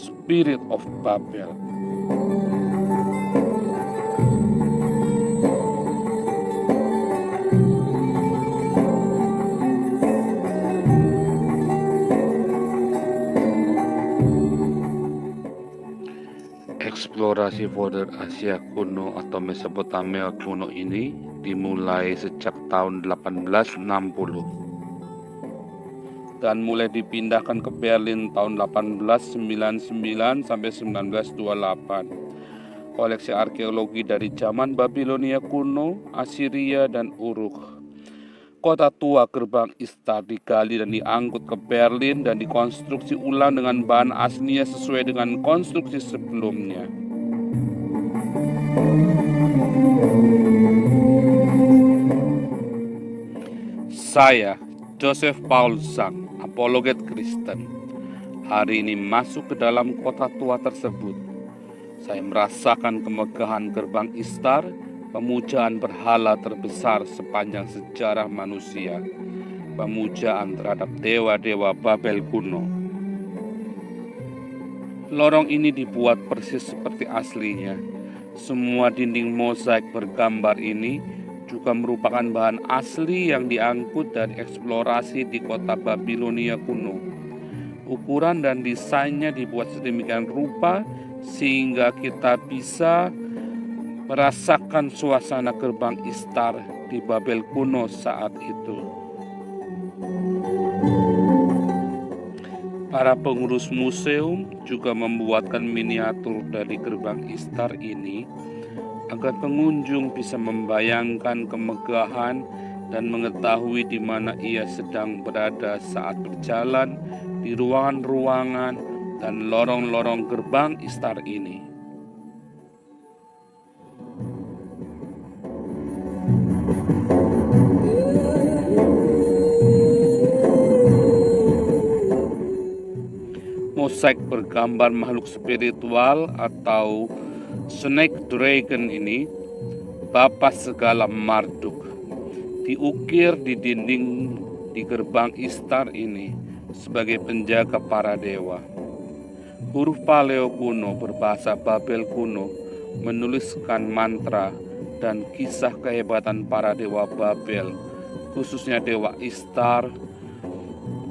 Spirit of Babel. Eksplorasi border Asia kuno atau Mesopotamia kuno ini dimulai sejak tahun 1860 dan mulai dipindahkan ke Berlin tahun 1899 sampai 1928. Koleksi arkeologi dari zaman Babilonia kuno, Assyria, dan Uruk. Kota tua gerbang Istar digali dan diangkut ke Berlin dan dikonstruksi ulang dengan bahan aslinya sesuai dengan konstruksi sebelumnya. Saya, Joseph Paul Zhang, apologet Kristen, hari ini masuk ke dalam kota tua tersebut. Saya merasakan kemegahan gerbang Istar, pemujaan berhala terbesar sepanjang sejarah manusia, pemujaan terhadap dewa-dewa Babel kuno. Lorong ini dibuat persis seperti aslinya. Semua dinding mozaik bergambar ini juga merupakan bahan asli yang diangkut dari eksplorasi di kota Babilonia kuno. Ukuran dan desainnya dibuat sedemikian rupa sehingga kita bisa merasakan suasana gerbang Istar di Babel kuno saat itu. Para pengurus museum juga membuatkan miniatur dari gerbang Istar ini agar pengunjung bisa membayangkan kemegahan dan mengetahui di mana ia sedang berada saat berjalan di ruangan-ruangan dan lorong-lorong gerbang Istar ini. Mozaik bergambar makhluk spiritual atau Snake Dragon ini, Bapa segala Marduk, diukir di dinding di gerbang Istar ini sebagai penjaga para dewa. Huruf Paleo kuno berbahasa Babel kuno menuliskan mantra dan kisah kehebatan para dewa Babel, khususnya dewa Istar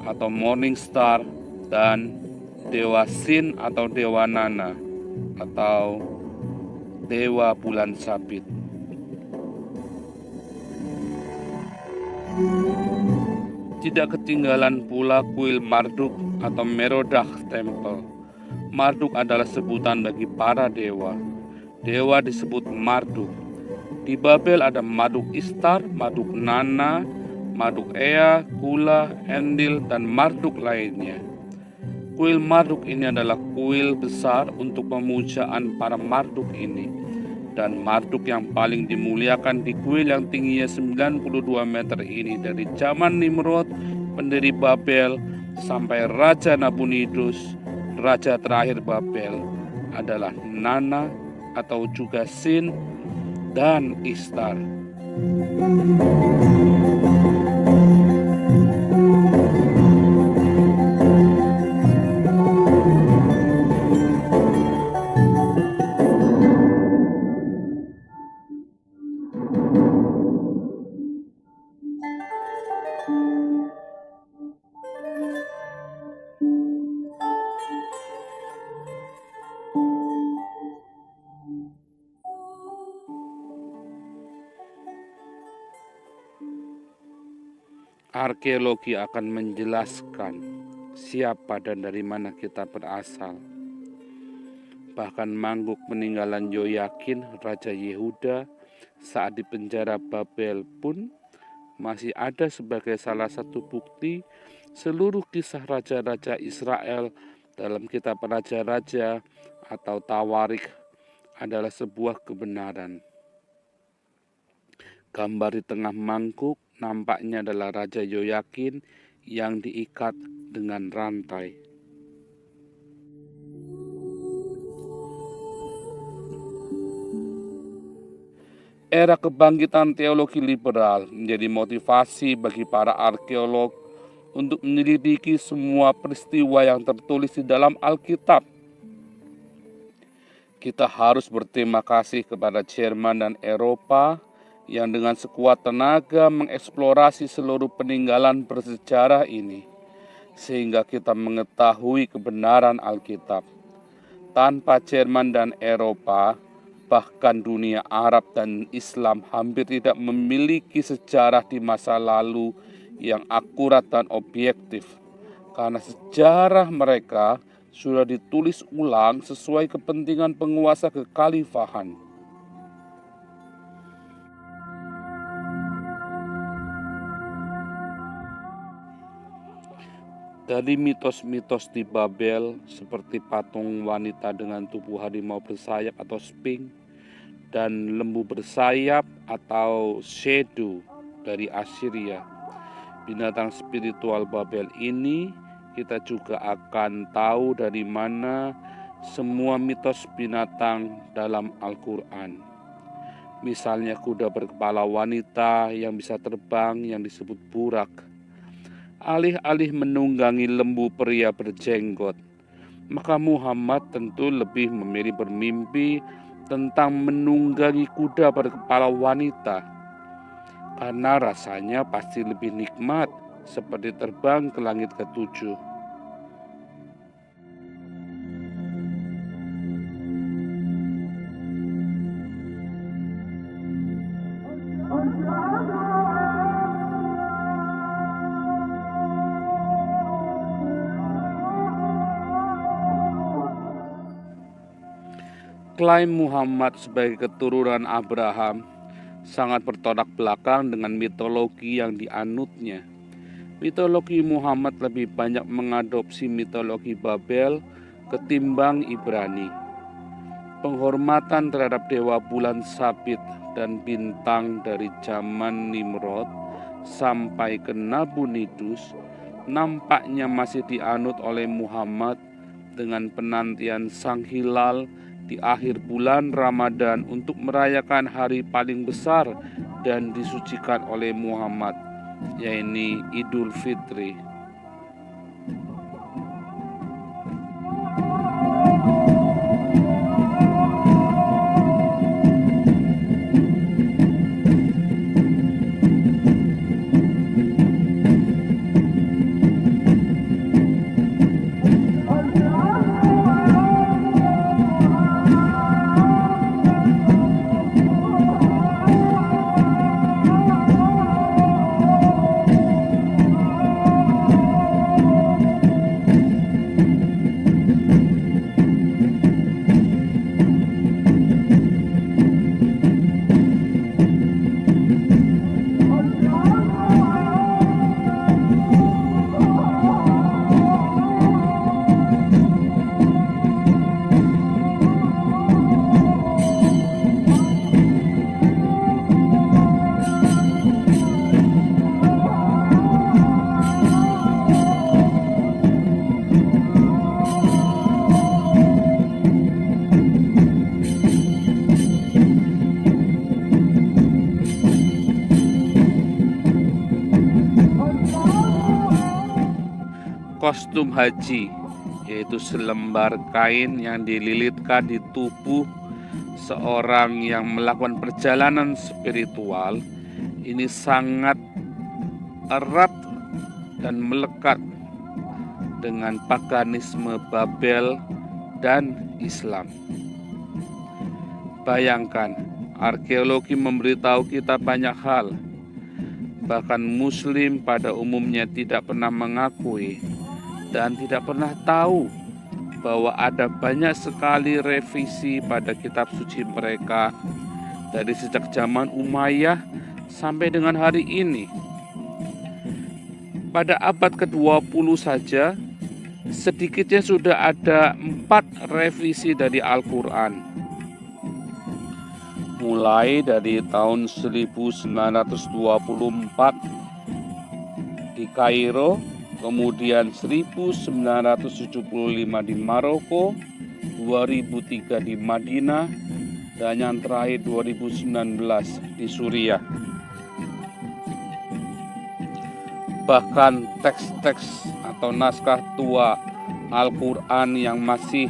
atau Morning Star dan dewa Sin atau dewa Nana atau dewa bulan sabit. Tidak ketinggalan pula kuil Marduk atau Merodach Temple. Marduk adalah sebutan bagi para dewa. Dewa disebut Marduk. Di Babel ada Marduk Istar, Marduk Nana, Marduk Ea, Kula, Endil, dan Marduk lainnya. Kuil Marduk ini adalah kuil besar untuk pemujaan para Marduk ini. Dan Marduk yang paling dimuliakan di kuil yang tingginya 92 meter ini dari zaman Nimrod, pendiri Babel, sampai Raja Nabonidus, raja terakhir Babel, adalah Nana atau juga Sin dan Istar. Arkeologi akan menjelaskan siapa dan dari mana kita berasal. Bahkan mangkuk peninggalan Yoyakin, Raja Yehuda, saat di penjara Babel pun masih ada sebagai salah satu bukti seluruh kisah raja-raja Israel dalam kitab Raja-Raja atau Tawarikh adalah sebuah kebenaran. Gambar di tengah mangkuk nampaknya adalah Raja Yoyakin yang diikat dengan rantai. Era kebangkitan teologi liberal menjadi motivasi bagi para arkeolog untuk menyelidiki semua peristiwa yang tertulis di dalam Alkitab Kita harus berterima kasih kepada Jerman dan Eropa yang dengan sekuat tenaga mengeksplorasi seluruh peninggalan bersejarah ini, sehingga kita mengetahui kebenaran Alkitab. Tanpa Jerman dan Eropa, bahkan dunia Arab dan Islam hampir tidak memiliki sejarah di masa lalu yang akurat dan objektif, karena sejarah mereka sudah ditulis ulang sesuai kepentingan penguasa kekhalifahan. Dari mitos-mitos di Babel seperti patung wanita dengan tubuh harimau bersayap atau Sphinx, dan lembu bersayap atau Shedu dari Assyria, binatang spiritual Babel ini, kita juga akan tahu dari mana semua mitos binatang dalam Al-Quran. Misalnya kuda berkepala wanita yang bisa terbang yang disebut burak. Alih-alih menunggangi lembu pria berjenggot, maka Muhammad tentu lebih memilih bermimpi tentang menunggangi kuda berkepala wanita, karena rasanya pasti lebih nikmat, seperti terbang ke langit ketujuh. Klaim Muhammad sebagai keturunan Abraham sangat bertolak belakang dengan mitologi yang dianutnya. Mitologi Muhammad lebih banyak mengadopsi mitologi Babel ketimbang Ibrani. Penghormatan terhadap dewa bulan sabit dan bintang dari zaman Nimrod sampai ke Nabonidus nampaknya masih dianut oleh Muhammad dengan penantian sang hilal di akhir bulan Ramadan untuk merayakan hari paling besar dan disucikan oleh Muhammad, yaitu Idul Fitri. Kostum haji, yaitu selembar kain yang dililitkan di tubuh seorang yang melakukan perjalanan spiritual, ini sangat erat dan melekat dengan paganisme Babel dan Islam. Bayangkan, arkeologi memberitahu kita banyak hal. Bahkan Muslim pada umumnya tidak pernah mengakui dan tidak pernah tahu bahwa ada banyak sekali revisi pada kitab suci mereka dari sejak zaman Umayyah sampai dengan hari ini. Pada abad ke-20 saja, sedikitnya sudah ada 4 revisi dari Al-Quran. Mulai dari tahun 1924 di Kairo, kemudian 1975 di Maroko, 2003 di Madinah, dan yang terakhir 2019 di Suriah. Bahkan teks-teks atau naskah tua Al-Quran yang masih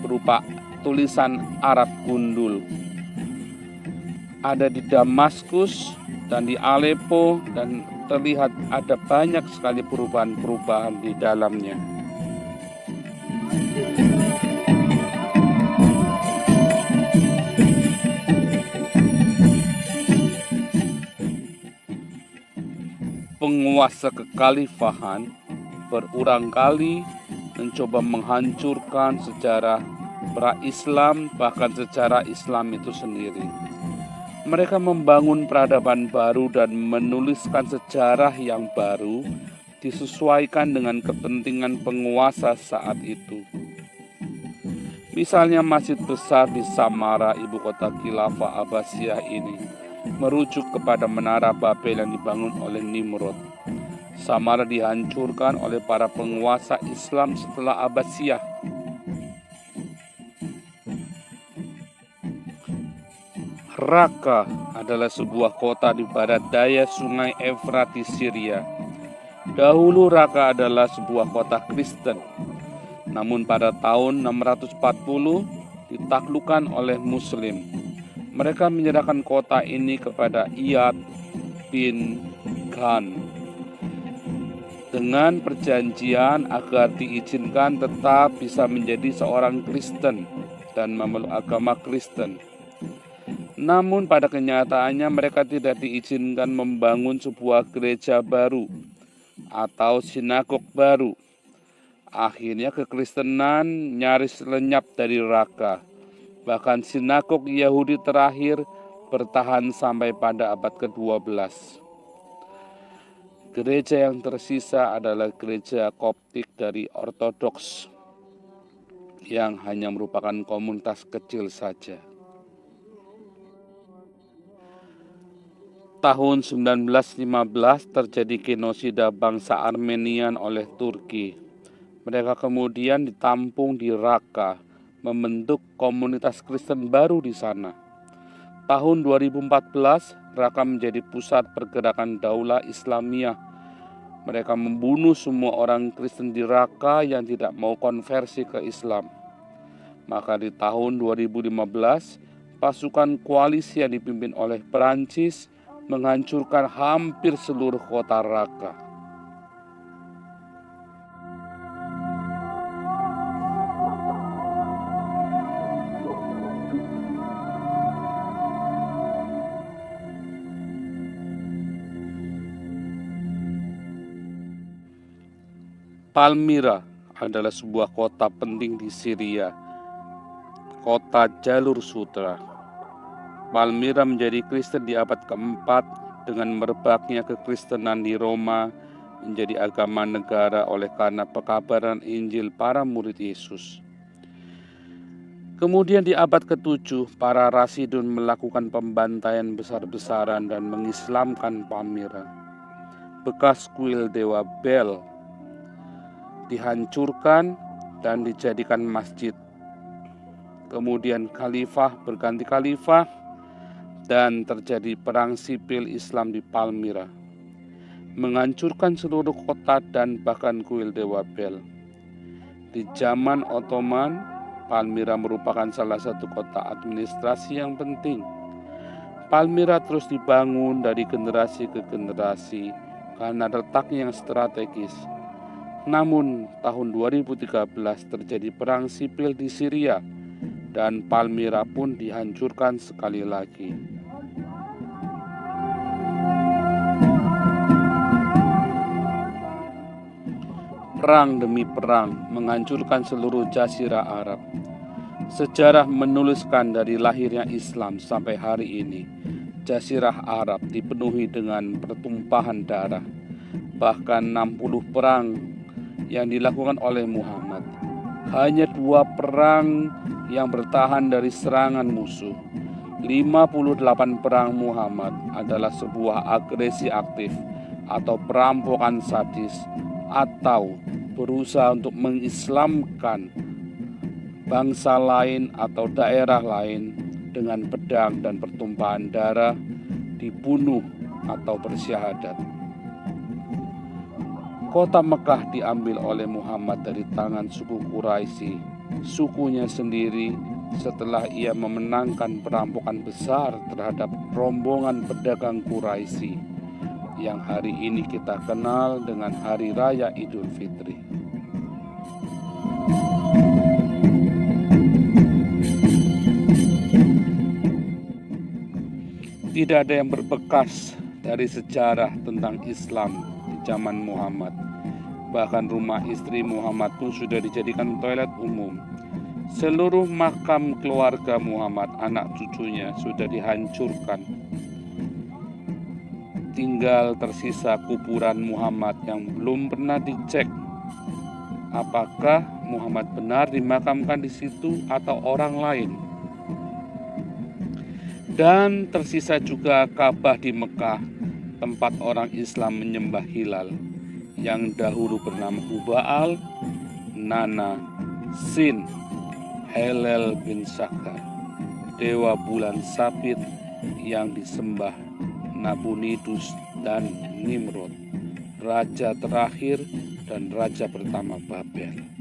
berupa tulisan Arab gundul. Ada di Damaskus dan di Aleppo, dan terlihat ada banyak sekali perubahan-perubahan di dalamnya. Penguasa kekhalifahan berulang kali mencoba menghancurkan sejarah pra-Islam, bahkan sejarah Islam itu sendiri. Mereka membangun peradaban baru dan menuliskan sejarah yang baru disesuaikan dengan kepentingan penguasa saat itu. Misalnya masjid besar di Samara, ibu kota Khilafah Abbasiyah ini, merujuk kepada menara Babel yang dibangun oleh Nimrod. Samara dihancurkan oleh para penguasa Islam setelah Abbasiyah. Raqqa adalah sebuah kota di barat daya sungai Efrat di Syria. Dahulu Raqqa adalah sebuah kota Kristen. Namun pada tahun 640 ditaklukkan oleh Muslim. Mereka menyerahkan kota ini kepada Iyad bin Khan dengan perjanjian agar diizinkan tetap bisa menjadi seorang Kristen dan memeluk agama Kristen. Namun pada kenyataannya mereka tidak diizinkan membangun sebuah gereja baru atau sinagog baru. Akhirnya kekristenan nyaris lenyap dari Raqqa. Bahkan sinagog Yahudi terakhir bertahan sampai pada abad ke-12. Gereja yang tersisa adalah gereja Koptik dari Ortodoks yang hanya merupakan komunitas kecil saja. Tahun 1915 terjadi genosida bangsa Armenian oleh Turki. Mereka kemudian ditampung di Raqqa, membentuk komunitas Kristen baru di sana. Tahun 2014, Raqqa menjadi pusat pergerakan Daulah Islamiyah. Mereka membunuh semua orang Kristen di Raqqa yang tidak mau konversi ke Islam. Maka di tahun 2015, pasukan koalisi yang dipimpin oleh Perancis menghancurkan hampir seluruh kota Raqqa. Palmyra adalah sebuah kota penting di Syria, kota jalur sutra. Palmyra menjadi Kristen di abad keempat dengan merebaknya kekristenan di Roma menjadi agama negara oleh karena pekabaran Injil para murid Yesus. Kemudian di abad ke-7, para Rasidun melakukan pembantaian besar-besaran dan mengislamkan Palmyra. Bekas kuil dewa Bel dihancurkan dan dijadikan masjid. Kemudian khalifah berganti khalifah dan terjadi perang sipil Islam di Palmyra, menghancurkan seluruh kota dan bahkan kuil dewa Bel. Di zaman Ottoman, Palmyra merupakan salah satu kota administrasi yang penting. Palmyra terus dibangun dari generasi ke generasi karena letaknya yang strategis. Namun tahun 2013 terjadi perang sipil di Syria dan Palmyra pun dihancurkan sekali lagi. Perang demi perang menghancurkan seluruh jazirah Arab. Sejarah menuliskan dari lahirnya Islam sampai hari ini, jazirah Arab dipenuhi dengan pertumpahan darah. Bahkan 60 perang yang dilakukan oleh Muhammad. Hanya 2 perang yang bertahan dari serangan musuh. 58 perang Muhammad adalah sebuah agresi aktif atau perampokan sadis atau berusaha untuk mengislamkan bangsa lain atau daerah lain dengan pedang dan pertumpahan darah, dibunuh atau bersyahadat. Kota Mekah diambil oleh Muhammad dari tangan suku Quraisy, sukunya sendiri setelah ia memenangkan perampokan besar terhadap rombongan pedagang Quraisy yang hari ini kita kenal dengan Hari Raya Idul Fitri. Tidak ada yang berbekas dari sejarah tentang Islam di zaman Muhammad. Bahkan rumah istri Muhammad pun sudah dijadikan toilet umum. Seluruh makam keluarga Muhammad, anak cucunya, sudah dihancurkan. Tinggal tersisa kuburan Muhammad yang belum pernah dicek apakah Muhammad benar dimakamkan di situ atau orang lain. Dan tersisa juga Ka'bah di Mekah, tempat orang Islam menyembah hilal yang dahulu bernama Hubal, Nana, Sin, Helel bin Sakar, dewa bulan sabit yang disembah Nabonidus dan Nimrod, raja terakhir dan raja pertama Babel.